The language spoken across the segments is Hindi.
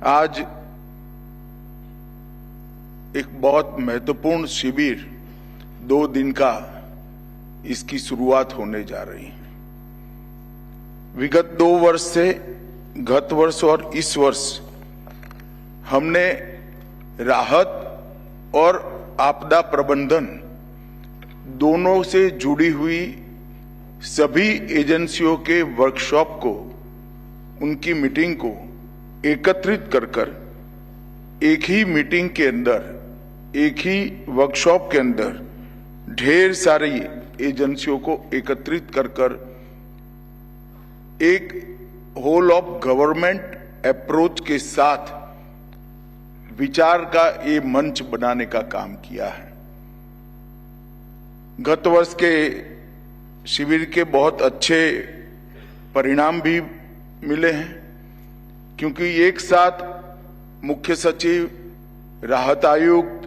आज एक बहुत महत्वपूर्ण शिविर 2 दिन का इसकी शुरुआत होने जा रही है। विगत 2 वर्ष से गत वर्ष और इस वर्ष हमने राहत और आपदा प्रबंधन दोनों से जुड़ी हुई सभी एजेंसियों के वर्कशॉप को, उनकी मीटिंग को एकत्रित कर एक ही मीटिंग के अंदर, एक ही वर्कशॉप के अंदर ढेर सारी एजेंसियों को एकत्रित कर एक होल ऑफ गवर्नमेंट अप्रोच के साथ विचार का ये मंच बनाने का काम किया है। गत वर्ष के शिविर के बहुत अच्छे परिणाम भी मिले हैं, क्योंकि एक साथ मुख्य सचिव, राहत आयुक्त,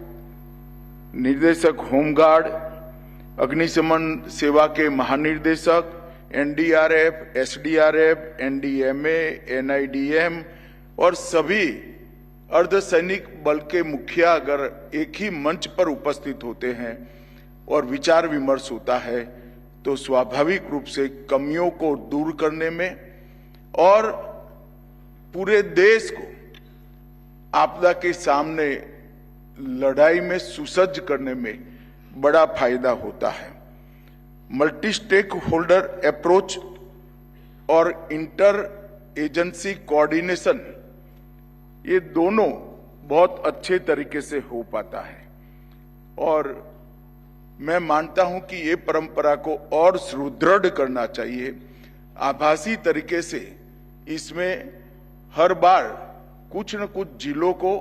निर्देशक होमगार्ड, अग्निशमन सेवा के महानिर्देशक, एनडीआरएफ, एसडीआरएफ, एनडीएमए, एनआईडीएम और सभी अर्धसैनिक बल के मुखिया अगर एक ही मंच पर उपस्थित होते हैं और विचार विमर्श होता है तो स्वाभाविक रूप से कमियों को दूर करने में और पूरे देश को आपदा के सामने लड़ाई में सुसज्ज करने में बड़ा फायदा होता है। मल्टी स्टेक होल्डर अप्रोच और इंटर एजेंसी कोऑर्डिनेशन, ये दोनों बहुत अच्छे तरीके से हो पाता है और मैं मानता हूं कि ये परंपरा को और सुदृढ़ करना चाहिए। आभासी तरीके से इसमें हर बार कुछ न कुछ जिलों को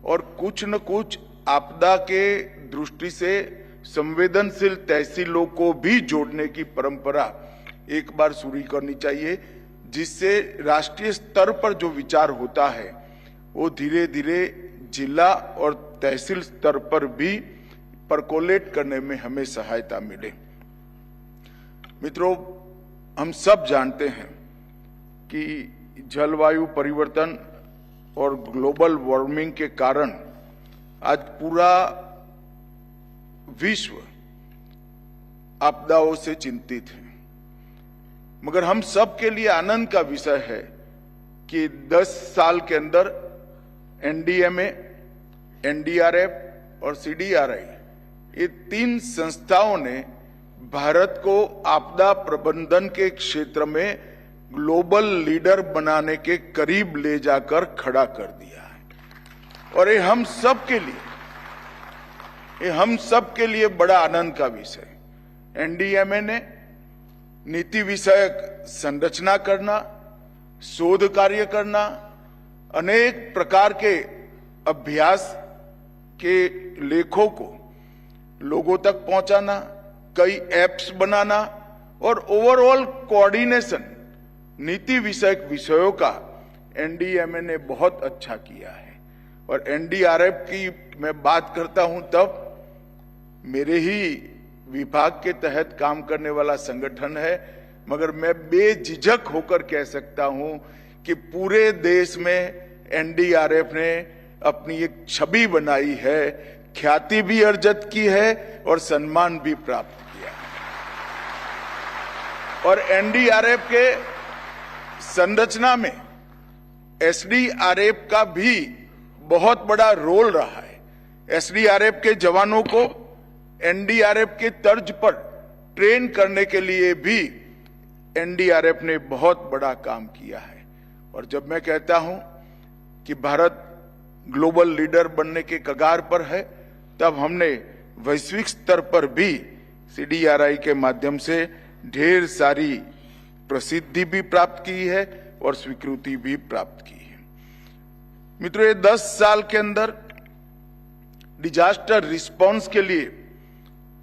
और कुछ न कुछ आपदा के दृष्टि से संवेदनशील तहसीलों को भी जोड़ने की परंपरा एक बार शुरू करनी चाहिए, जिससे राष्ट्रीय स्तर पर जो विचार होता है वो धीरे धीरे जिला और तहसील स्तर पर भी परकोलेट करने में हमें सहायता मिले। मित्रों, हम सब जानते हैं कि जलवायु परिवर्तन और ग्लोबल वार्मिंग के कारण आज पूरा विश्व आपदाओं से चिंतित है, मगर हम सब के लिए आनंद का विषय है कि 10 साल के अंदर एनडीएमए, एनडीआरएफ और सीडीआरआई, ये 3 संस्थाओं ने भारत को आपदा प्रबंधन के क्षेत्र में ग्लोबल लीडर बनाने के करीब ले जाकर खड़ा कर दिया है और ये हम सब के लिए बड़ा आनंद का विषय। एनडीएमए ने नीति विषयक संरचना करना, शोध कार्य करना, अनेक प्रकार के अभ्यास के लेखों को लोगों तक पहुंचाना, कई एप्स बनाना और ओवरऑल कोऑर्डिनेशन नीति विषयक विषयों का एनडीएमए ने बहुत अच्छा किया है। और एनडीआरएफ की मैं बात करता हूं तब मेरे ही विभाग के तहत काम करने वाला संगठन है, मगर मैं बेझिझक होकर कह सकता हूं कि पूरे देश में एनडीआरएफ ने अपनी एक छवि बनाई है, ख्याति भी अर्जित की है और सम्मान भी प्राप्त किया है। और एनडीआरएफ के संरचना में एसडीआरएफ का भी बहुत बड़ा रोल रहा है। एसडीआरएफ के जवानों को एनडीआरएफ के तर्ज पर ट्रेन करने के लिए भी एनडीआरएफ ने बहुत बड़ा काम किया है। और जब मैं कहता हूं कि भारत ग्लोबल लीडर बनने के कगार पर है, तब हमने वैश्विक स्तर पर भी सीडीआरआई के माध्यम से ढेर सारी प्रसिद्धि भी प्राप्त की है और स्वीकृति भी प्राप्त की है। मित्रों, ये 10 साल के अंदर डिजास्टर रिस्पांस के लिए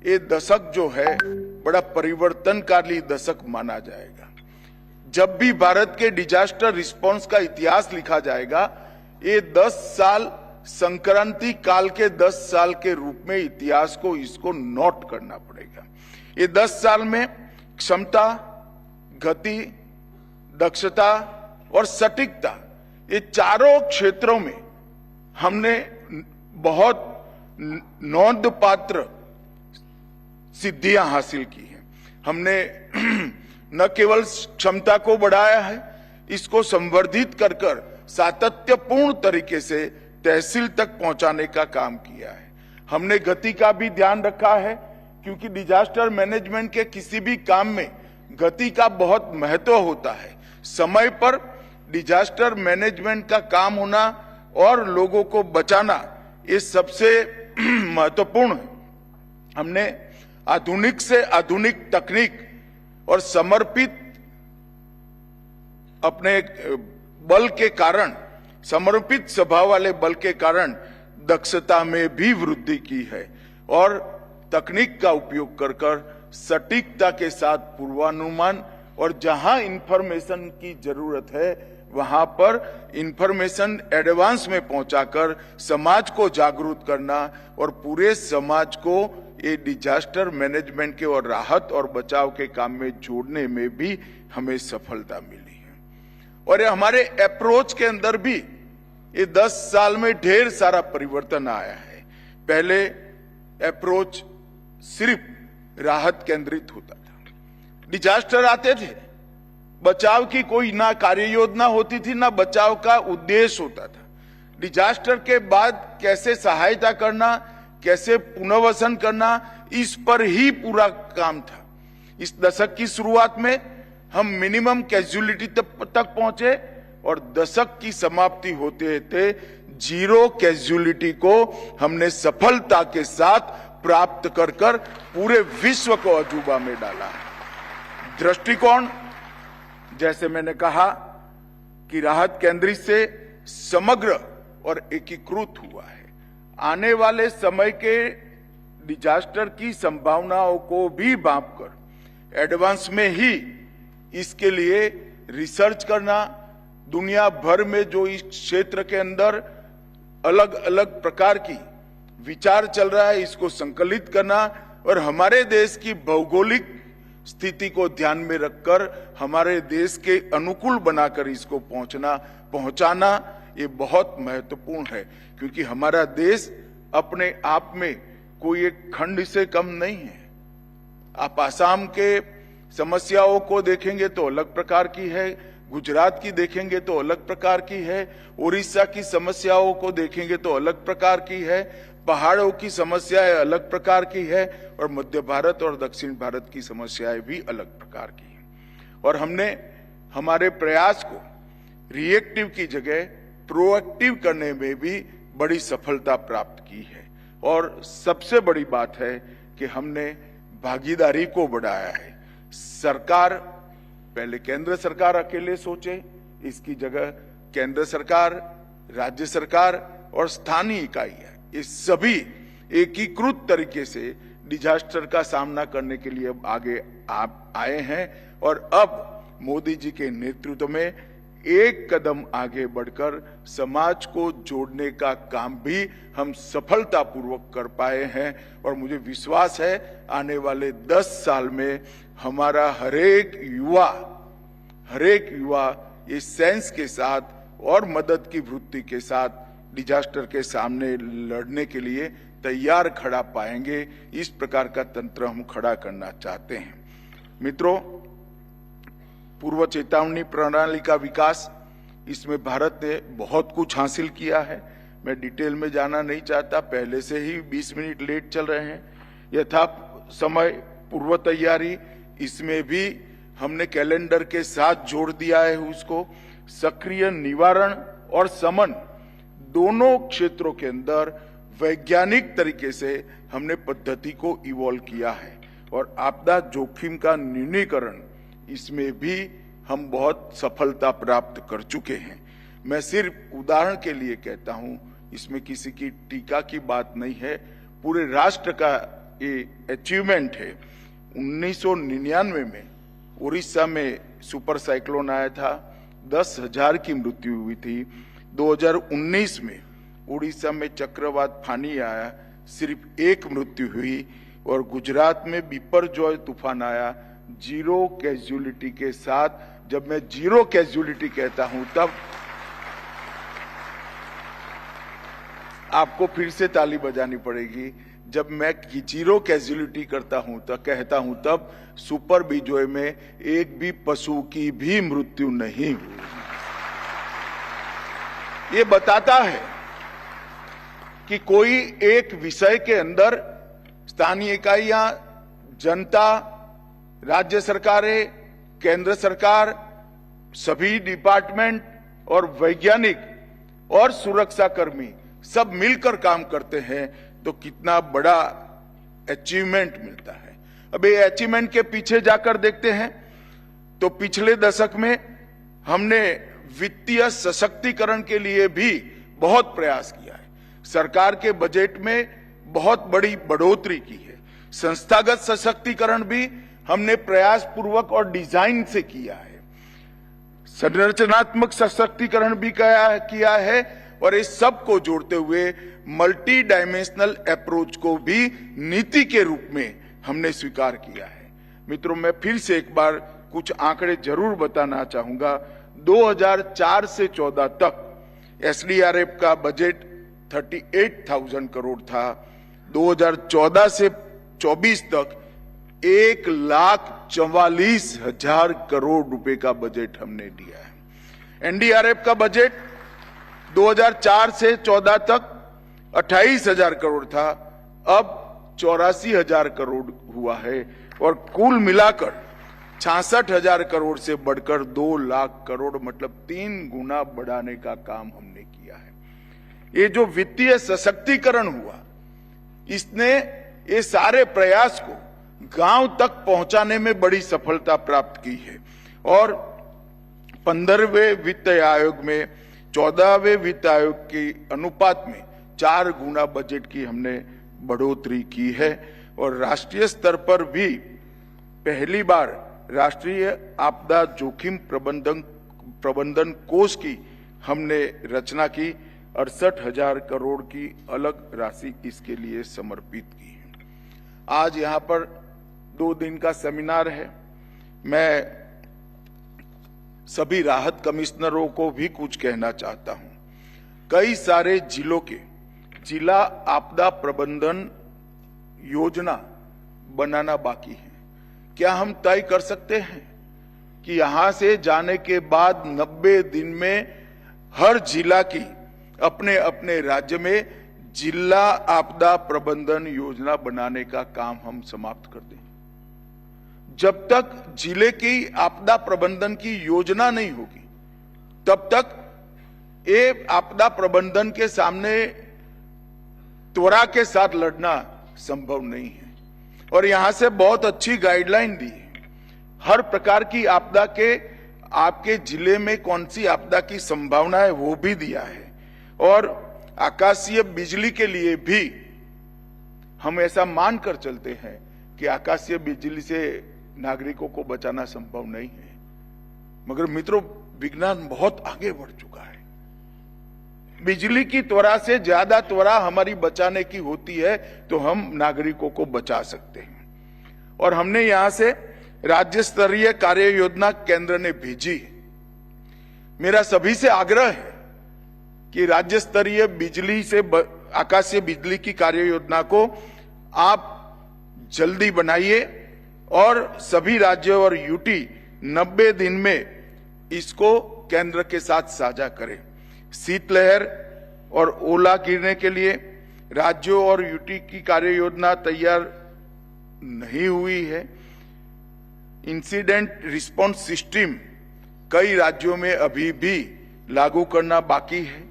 ये दशक जो है बड़ा परिवर्तनकारी दशक माना जाएगा। जब भी भारत के डिजास्टर रिस्पांस का इतिहास लिखा जाएगा, ये 10 साल संक्रांति काल के 10 साल के रूप में इतिहास को इसको नोट करना पड़ेगा। ये 10 साल में क्षमता, गति, दक्षता और सटीकता, ये चारों क्षेत्रों में हमने बहुत नोंदपात्र सिद्धियां हासिल की हैं। हमने न केवल क्षमता को बढ़ाया है, इसको संवर्धित कर कर सातत्यपूर्ण तरीके से तहसील तक पहुंचाने का काम किया है। हमने गति का भी ध्यान रखा है, क्योंकि डिजास्टर मैनेजमेंट के किसी भी काम में गति का बहुत महत्व होता है। समय पर डिजास्टर मैनेजमेंट का काम होना और लोगों को बचाना, ये सबसे महत्वपूर्ण है। हमने आधुनिक से आधुनिक तकनीक और समर्पित अपने बल के कारण, समर्पित स्वभाव वाले बल के कारण दक्षता में भी वृद्धि की है और तकनीक का उपयोग कर कर सटीकता के साथ पूर्वानुमान और जहां इंफॉर्मेशन की जरूरत है वहां पर इंफॉर्मेशन एडवांस में पहुंचाकर समाज को जागरूक करना और पूरे समाज को ये डिजास्टर मैनेजमेंट के और राहत और बचाव के काम में जोड़ने में भी हमें सफलता मिली है। और ये हमारे अप्रोच के अंदर भी ये 10 साल में ढेर सारा परिवर्तन आया है। पहले अप्रोच सिर्फ राहत केंद्रित होता था, डिजास्टर आते थे, बचाव की कोई ना कार्य योजना होती थी ना बचाव का उद्देश्य होता था। डिजास्टर के बाद कैसे सहायता करना, कैसे पुनर्वसन करना, इस पर ही पूरा काम था। इस दशक की शुरुआत में हम मिनिमम कैजुअलिटी तक पहुंचे और दशक की समाप्ति होते थे जीरो कैजुअलिटी को हमने सफलता के साथ प्राप्त कर कर पूरे विश्व को अजूबा में डाला। दृष्टिकोण, जैसे मैंने कहा कि राहत केंद्रित से समग्र और एकीकृत हुआ है। आने वाले समय के डिजास्टर की संभावनाओं को भी भांपकर एडवांस में ही इसके लिए रिसर्च करना, दुनिया भर में जो इस क्षेत्र के अंदर अलग अलग प्रकार की विचार चल रहा है, इसको संकलित करना और हमारे देश की भौगोलिक स्थिति को ध्यान में रखकर हमारे देश के अनुकूल बनाकर इसको पहुंचाना ये बहुत महत्वपूर्ण है। क्योंकि हमारा देश अपने आप में कोई एक खंड से कम नहीं है। आप आसाम के समस्याओं को देखेंगे तो अलग प्रकार की है, गुजरात की देखेंगे तो अलग प्रकार की है, उड़ीसा की समस्याओं को देखेंगे तो अलग प्रकार की है, पहाड़ों की समस्याएं अलग प्रकार की है और मध्य भारत और दक्षिण भारत की समस्याएं भी अलग प्रकार की हैं। और हमने हमारे प्रयास को रिएक्टिव की जगह प्रोएक्टिव करने में भी बड़ी सफलता प्राप्त की है। और सबसे बड़ी बात है कि हमने भागीदारी को बढ़ाया है। सरकार, पहले केंद्र सरकार अकेले सोचे, इसकी जगह केंद्र सरकार, राज्य सरकार और स्थानीय इकाइयां, ये सभी एकीकृत तरीके से डिजास्टर का सामना करने के लिए आगे आए हैं। और अब मोदी जी के नेतृत्व में एक कदम आगे बढ़कर समाज को जोड़ने का काम भी हम सफलतापूर्वक कर पाए हैं। और मुझे विश्वास है आने वाले 10 साल में हमारा हरेक युवा इस सेंस के साथ और मदद की वृत्ति के साथ डिजास्टर के सामने लड़ने के लिए तैयार खड़ा पाएंगे। इस प्रकार का तंत्र हम खड़ा करना चाहते हैं। मित्रों, पूर्व चेतावनी प्रणाली का विकास, इसमें भारत ने बहुत कुछ हासिल किया है। मैं डिटेल में जाना नहीं चाहता, पहले से ही 20 मिनट लेट चल रहे हैं। यथा समय पूर्व तैयारी, इसमें भी हमने कैलेंडर के साथ जोड़ दिया है उसको। सक्रिय निवारण और शमन दोनों क्षेत्रों के अंदर वैज्ञानिक तरीके से हमने पद्धति को इवॉल्व किया है। और आपदा जोखिम का न्यूनीकरण, इसमें भी हम बहुत सफलता प्राप्त कर चुके हैं। मैं सिर्फ उदाहरण के लिए कहता हूं, इसमें किसी की टीका की बात नहीं है, पूरे राष्ट्र का ये अचीवमेंट है। 1999 में उड़ीसा में सुपर साइक्लोन आया था, 10,000 की मृत्यु हुई थी। 2019 में उड़ीसा में चक्रवात फानी आया, सिर्फ 1 मृत्यु हुई। और गुजरात में बिपरजॉय तूफान आया, 0 कैजुअलिटी के साथ। जब मैं 0 कैजुअलिटी कहता हूं तब आपको फिर से ताली बजानी पड़ेगी। जब मैं जीरो कैजुअलिटी करता हूं तो कहता हूं तब सुपर बिजोय में एक भी पशु की भी मृत्यु नहीं हुई। ये बताता है कि कोई एक विषय के अंदर स्थानीय इकाइयां, जनता, राज्य सरकारें, केंद्र सरकार, सभी डिपार्टमेंट और वैज्ञानिक और सुरक्षा कर्मी सब मिलकर काम करते हैं तो कितना बड़ा अचीवमेंट मिलता है। अब ये अचीवमेंट के पीछे जाकर देखते हैं तो पिछले दशक में हमने वित्तीय सशक्तिकरण के लिए भी बहुत प्रयास किया है। सरकार के बजट में बहुत बड़ी बढ़ोतरी की है। संस्थागत सशक्तिकरण भी हमने प्रयास पूर्वक और डिजाइन से किया है। संरचनात्मक सशक्तिकरण भी किया है और इस सब को जोड़ते हुए मल्टी डायमेंशनल अप्रोच को भी नीति के रूप में हमने स्वीकार किया है। मित्रों, मैं फिर से एक बार कुछ आंकड़े जरूर बताना चाहूंगा। 2004 से 14 तक एसडीआरएफ का बजट 38,000 करोड़ था। 2014 से 24 तक 1,44,000 करोड़ रुपए का बजट हमने दिया है। एनडीआरएफ का बजट 2004 से 14 तक 28,000 करोड़ था, अब 84,000 करोड़ हुआ है और कुल मिलाकर 66,000 करोड़ से बढ़कर 2 लाख करोड़, मतलब 3 गुना बढ़ाने का काम हमने किया है। ये जो वित्तीय सशक्तिकरण हुआ, इसने ये सारे प्रयास को गांव तक पहुंचाने में बड़ी सफलता प्राप्त की है और 15वें वित्त आयोग में 14वें वित्त आयोग के अनुपात में 4 गुना बजट की हमने बढ़ोतरी की है और राष्ट्रीय स्तर पर भी पहली बार राष्ट्रीय आपदा जोखिम प्रबंधन कोष की हमने रचना की। 68,000 करोड़ की अलग राशि इसके लिए समर्पित की है। आज यहाँ पर 2 दिन का सेमिनार है। मैं सभी राहत कमिश्नरों को भी कुछ कहना चाहता हूं। कई सारे जिलों के जिला आपदा प्रबंधन योजना बनाना बाकी है। क्या हम तय कर सकते हैं कि यहां से जाने के बाद 90 दिन में हर जिला की अपने अपने राज्य में जिला आपदा प्रबंधन योजना बनाने का काम हम समाप्त कर दें? जब तक जिले की आपदा प्रबंधन की योजना नहीं होगी तब तक ये आपदा प्रबंधन के सामने त्वरा के साथ लड़ना संभव नहीं है। और यहां से बहुत अच्छी गाइडलाइन दी है। हर प्रकार की आपदा के आपके जिले में कौन सी आपदा की संभावना है वो भी दिया है और आकाशीय बिजली के लिए भी हम ऐसा मानकर चलते हैं कि आकाशीय बिजली से नागरिकों को बचाना संभव नहीं है। मगर मित्रों, विज्ञान बहुत आगे बढ़ चुका है। बिजली की त्वरा से ज्यादा त्वरा हमारी बचाने की होती है तो हम नागरिकों को बचा सकते हैं। और हमने यहां से राज्य स्तरीय कार्य योजना केंद्र ने भेजी है। मेरा सभी से आग्रह है कि राज्य स्तरीय बिजली से आकाशीय बिजली की कार्य योजना को आप जल्दी बनाइए और सभी राज्यों और यूटी 90 दिन में इसको केंद्र के साथ साझा करें। शीतलहर और ओला गिरने के लिए राज्यों और यूटी की कार्य योजना तैयार नहीं हुई है। इंसिडेंट रिस्पांस सिस्टम कई राज्यों में अभी भी लागू करना बाकी है।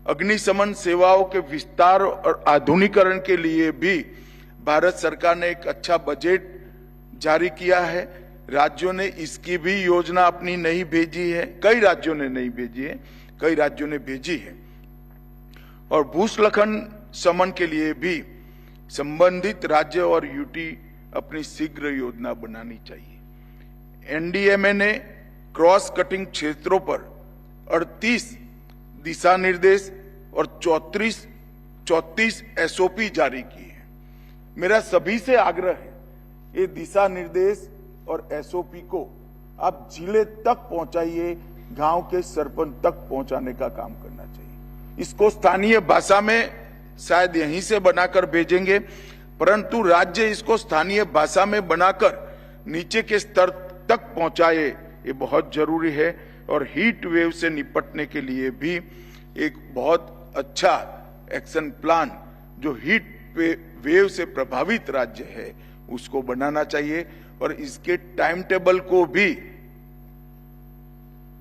अग्निशमन सेवाओं के विस्तार और आधुनिकीकरण के लिए भी भारत सरकार ने एक अच्छा बजट जारी किया है। राज्यों ने इसकी भी योजना अपनी नहीं भेजी है। कई राज्यों ने नहीं भेजी है, कई राज्यों ने भेजी है। और भूस्खलन शमन के लिए भी संबंधित राज्य और यूटी अपनी शीघ्र योजना बनानी चाहिए। एनडीएमए ने क्रॉस कटिंग क्षेत्रों पर 38 दिशा निर्देश और 34 एसओपी जारी की है। मेरा सभी से आग्रह है, ये दिशा निर्देश और एसओपी को आप जिले तक पहुंचाइए, गांव के सरपंच तक पहुंचाने का काम करना चाहिए। इसको स्थानीय भाषा में शायद यहीं से बनाकर भेजेंगे, परंतु राज्य इसको स्थानीय भाषा में बनाकर नीचे के स्तर तक पहुंचाए, ये बहुत जरूरी है। और हीट वेव से निपटने के लिए भी एक बहुत अच्छा एक्शन प्लान जो हीट वेव से प्रभावित राज्य है उसको बनाना चाहिए, और इसके टाइम टेबल को भी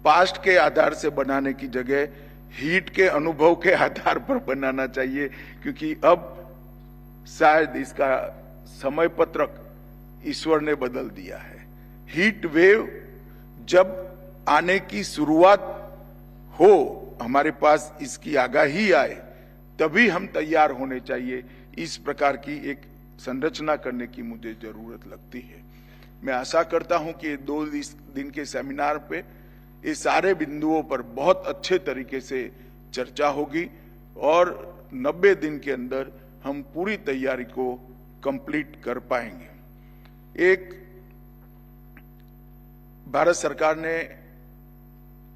पास्ट के आधार से बनाने की जगह हीट के अनुभव के आधार पर बनाना चाहिए, क्योंकि अब शायद इसका समय पत्रक ईश्वर ने बदल दिया है। हीट वेव जब आने की शुरुआत हो, हमारे पास इसकी आगाही आए, तभी हम तैयार होने चाहिए। इस प्रकार की एक संरचना करने की मुझे जरूरत लगती है। मैं आशा करता हूं कि 2 दिन के सेमिनार पे ये सारे बिंदुओं पर बहुत अच्छे तरीके से चर्चा होगी और 90 दिन के अंदर हम पूरी तैयारी को कंप्लीट कर पाएंगे। एक भारत सरकार ने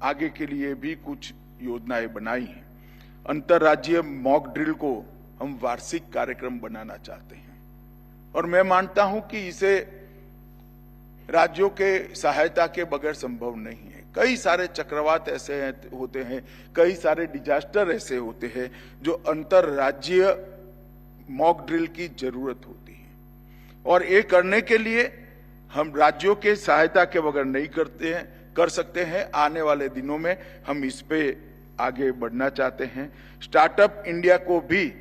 आगे के लिए भी कुछ योजनाएं बनाई हैं। अंतर्राज्यीय मॉक ड्रिल को हम वार्षिक कार्यक्रम बनाना चाहते हैं, और मैं मानता हूं कि इसे राज्यों के सहायता के बगैर संभव नहीं है। कई सारे चक्रवात ऐसे होते हैं, कई सारे डिजास्टर ऐसे होते हैं जो अंतर्राज्यीय मॉक ड्रिल की जरूरत होती है, और ये करने के लिए हम राज्यों के सहायता के बगैर नहीं कर सकते हैं। आने वाले दिनों में हम इस पे आगे बढ़ना चाहते हैं। स्टार्टअप इंडिया को भी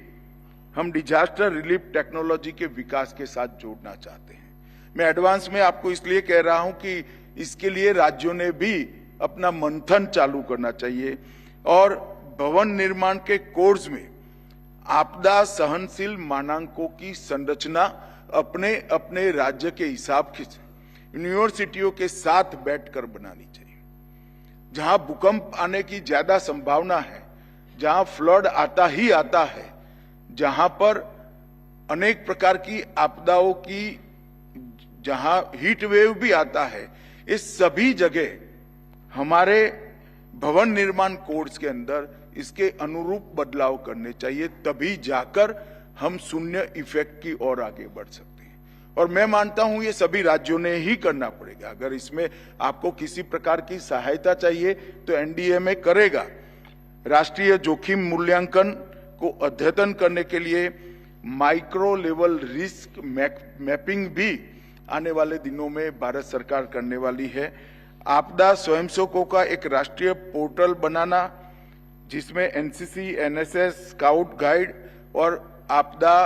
हम डिजास्टर रिलीफ टेक्नोलॉजी के विकास के साथ जोड़ना चाहते हैं। मैं एडवांस में आपको इसलिए कह रहा हूं कि इसके लिए राज्यों ने भी अपना मंथन चालू करना चाहिए, और भवन निर्माण के कोर्स में आपदा सहनशील मानकों की संरचना अपने अपने राज्य के हिसाब से यूनिवर्सिटियों के साथ बैठकर बनानी चाहिए। जहां भूकंप आने की ज्यादा संभावना है, जहां फ्लड आता ही आता है, जहां पर अनेक प्रकार की आपदाओं की, जहां हीट वेव भी आता है, इस सभी जगह हमारे भवन निर्माण कोड्स के अंदर इसके अनुरूप बदलाव करने चाहिए, तभी जाकर हम शून्य इफेक्ट की ओर आगे बढ़ सकते हैं। और मैं मानता हूं ये सभी राज्यों ने ही करना पड़ेगा। अगर इसमें आपको किसी प्रकार की सहायता चाहिए तो एनडीएमए करेगा। राष्ट्रीय जोखिम मूल्यांकन को अद्यतन करने के लिए माइक्रो लेवल रिस्क मैपिंग भी आने वाले दिनों में भारत सरकार करने वाली है। आपदा स्वयंसेवकों का एक राष्ट्रीय पोर्टल बनाना, जिसमें एनसीसी, एनएसएस, स्काउट गाइड और आपदा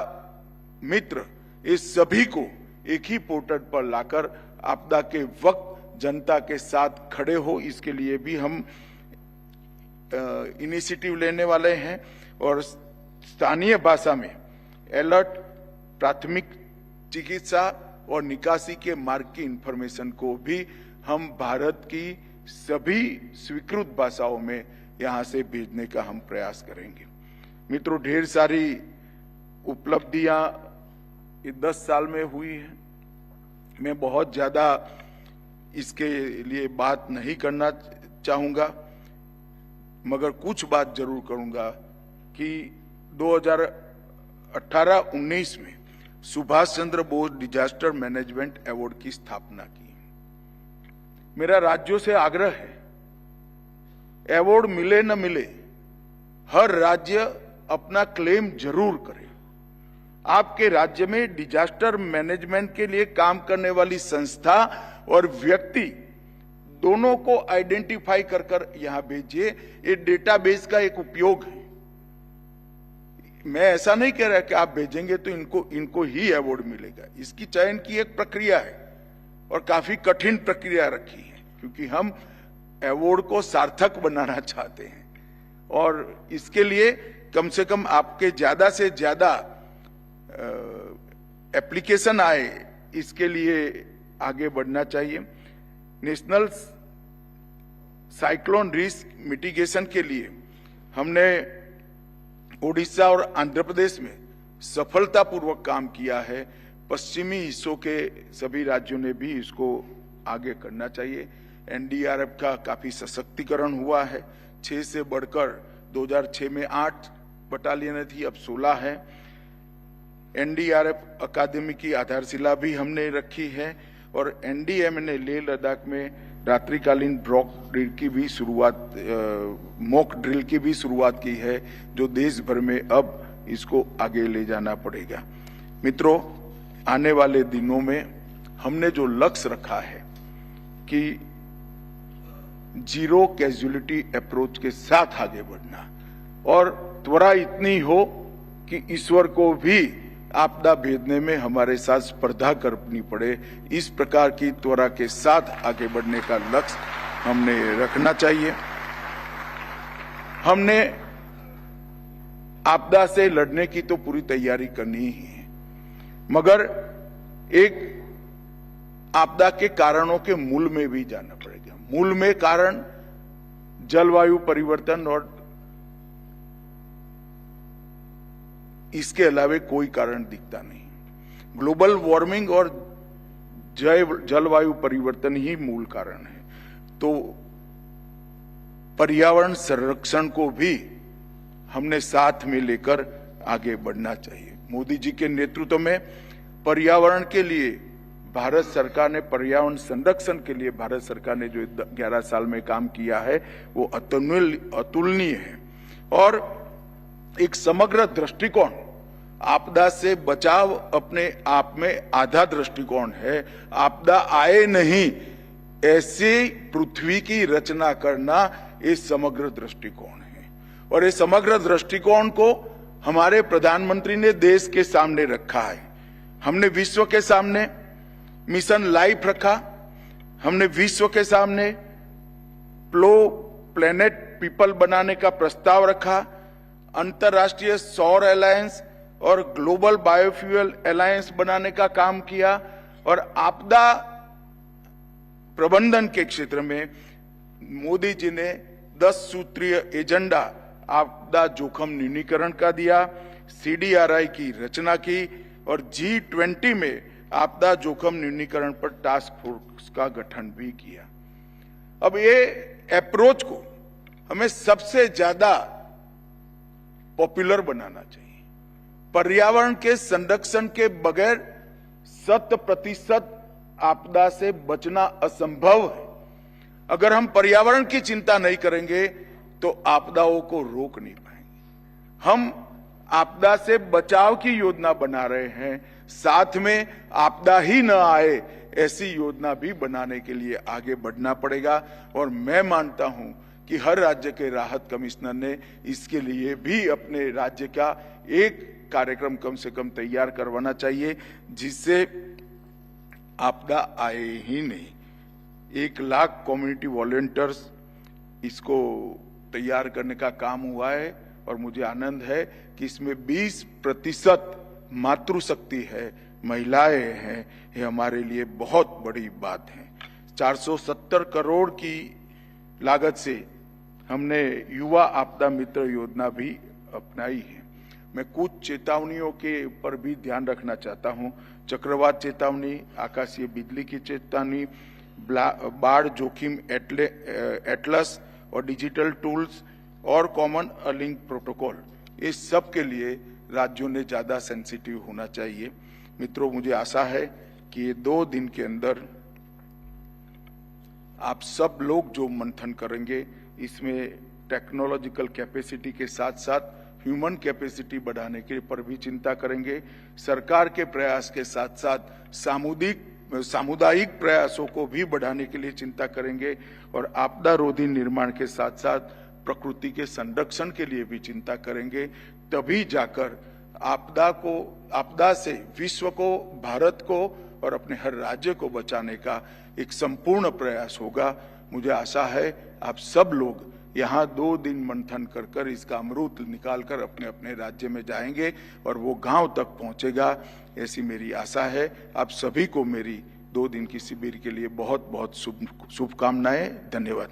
मित्र इस सभी को एक ही पोर्टल पर लाकर आपदा के वक्त जनता के साथ खड़े हो, इसके लिए भी हम इनिशिएटिव लेने वाले हैं। और स्थानीय भाषा में अलर्ट, प्राथमिक चिकित्सा और निकासी के मार्ग की इंफॉर्मेशन को भी हम भारत की सभी स्वीकृत भाषाओं में यहां से भेजने का हम प्रयास करेंगे। मित्रों, ढेर सारी उपलब्धियां ये 10 साल में हुई है। मैं बहुत ज्यादा इसके लिए बात नहीं करना चाहूंगा, मगर कुछ बात जरूर करूंगा कि 2018-19 में Subhash Chandra Bose disaster management award की स्थापना की। मेरा राज्यों से आग्रह है, अवार्ड मिले न मिले, हर राज्य अपना क्लेम जरूर करे। आपके राज्य में डिजास्टर मैनेजमेंट के लिए काम करने वाली संस्था और व्यक्ति दोनों को आइडेंटिफाई कर यहां भेजिए। ये डेटाबेस का एक उपयोग है। मैं ऐसा नहीं कह रहा कि आप भेजेंगे तो इनको ही अवार्ड मिलेगा। इसकी चयन की एक प्रक्रिया है और काफी कठिन प्रक्रिया रखी है, क्योंकि हम अवार्ड को सार्थक बनाना चाहते हैं, और इसके लिए कम से कम आपके ज्यादा से ज्यादा एप्लीकेशन आए, इसके लिए आगे बढ़ना चाहिए। नेशनल साइक्लोन रिस्क मिटिगेशन के लिए हमने ओडिशा और आंध्र प्रदेश में सफलतापूर्वक काम किया है। पश्चिमी हिस्सों के सभी राज्यों ने भी इसको आगे करना चाहिए। एनडीआरएफ का काफी सशक्तिकरण हुआ है। 6 से बढ़कर 2006 में 8 बटालियन थी, अब 16 है। एनडीआरएफ अकादमी की आधारशिला भी हमने रखी है और एनडीएम ने लेह लद्दाख में रात्रिकालीन मॉक ड्रिल की भी शुरुआत की है, जो देश भर में अब इसको आगे ले जाना पड़ेगा। मित्रों, आने वाले दिनों में हमने जो लक्ष्य रखा है कि जीरो कैजुअलिटी अप्रोच के साथ आगे बढ़ना और त्वरा इतनी हो कि ईश्वर को भी आपदा भेदने में हमारे साथ स्पर्धा करनी पड़े, इस प्रकार की त्वरा के साथ आगे बढ़ने का लक्ष्य हमने रखना चाहिए। हमने आपदा से लड़ने की तो पूरी तैयारी करनी ही है, मगर एक आपदा के कारणों के मूल में भी जाना पड़ेगा। मूल में कारण जलवायु परिवर्तन और इसके अलावा कोई कारण दिखता नहीं। ग्लोबल वार्मिंग और जलवायु परिवर्तन ही मूल कारण है। तो पर्यावरण संरक्षण को भी हमने साथ में लेकर आगे बढ़ना चाहिए। मोदी जी के नेतृत्व में पर्यावरण के लिए भारत सरकार ने, पर्यावरण संरक्षण के लिए भारत सरकार ने जो 11 साल में काम किया है वो अतुलनीय है। और एक समग्र दृष्टिकोण, आपदा से बचाव अपने आप में आधा दृष्टिकोण है। आपदा आए नहीं ऐसी पृथ्वी की रचना करना ये समग्र दृष्टिकोण है। और ये समग्र दृष्टिकोण को हमारे प्रधानमंत्री ने देश के सामने रखा है। हमने विश्व के सामने मिशन लाइफ रखा, हमने विश्व के सामने प्लेनेट पीपल बनाने का प्रस्ताव रखा, अंतर्राष्ट्रीय सौर अलायंस और ग्लोबल बायोफ्यूल अलायंस बनाने का काम किया और आपदा प्रबंधन के क्षेत्र में मोदी जी ने 10 सूत्रीय एजेंडा आपदा जोखिम न्यूनीकरण का दिया, CDRI की रचना की और G20 में आपदा जोखिम न्यूनीकरण पर टास्क फोर्स का गठन भी किया। अब ये अप्रोच को हमें सबसे ज्यादा पॉपुलर बनाना चाहिए। पर्यावरण के संरक्षण के बगैर 100% आपदा से बचना असंभव है। अगर हम पर्यावरण की चिंता नहीं करेंगे तो आपदाओं को रोक नहीं पाएंगे। हम आपदा से बचाव की योजना बना रहे हैं, साथ में आपदा ही न आए ऐसी योजना भी बनाने के लिए आगे बढ़ना पड़ेगा। और मैं मानता हूं कि हर राज्य के राहत कमिश्नर ने इसके लिए भी अपने राज्य का एक कार्यक्रम कम से कम तैयार करवाना चाहिए, जिससे आपदा आए ही नहीं। 1 लाख कम्युनिटी वॉलंटियर्स इसको तैयार करने का काम हुआ है और मुझे आनंद है कि इसमें 20% मातृशक्ति है, महिलाएं हैं। ये हमारे लिए बहुत बड़ी बात है। 470 करोड़ की लागत से हमने युवा आपदा मित्र योजना भी अपनाई है। मैं कुछ चेतावनियों के ऊपर भी ध्यान रखना चाहता हूं। चक्रवात चेतावनी, आकाशीय बिजली की चेतावनी, बाढ़ जोखिम एटलस और डिजिटल टूल्स और कॉमन अर्निंग प्रोटोकॉल, इस सब के लिए राज्यों ने ज्यादा सेंसिटिव होना चाहिए। मित्रों, मुझे आशा है कि ये 2 दिन के अंदर आप सब लोग जो मंथन करेंगे, इसमें टेक्नोलॉजिकल कैपेसिटी के साथ साथ ह्यूमन कैपेसिटी बढ़ाने के पर भी चिंता करेंगे। सरकार के प्रयास के साथ साथ सामुदायिक प्रयासों को भी बढ़ाने के लिए चिंता करेंगे और आपदा रोधी निर्माण के साथ साथ प्रकृति के संरक्षण के लिए भी चिंता करेंगे। तभी जाकर आपदा से विश्व को, भारत को और अपने हर राज्य को बचाने का एक संपूर्ण प्रयास होगा। मुझे आशा है आप सब लोग यहाँ 2 दिन मंथन कर इसका अमृत निकालकर अपने अपने राज्य में जाएंगे और वो गांव तक पहुंचेगा, ऐसी मेरी आशा है। आप सभी को मेरी 2 दिन की शिविर के लिए बहुत बहुत शुभकामनाएं। धन्यवाद।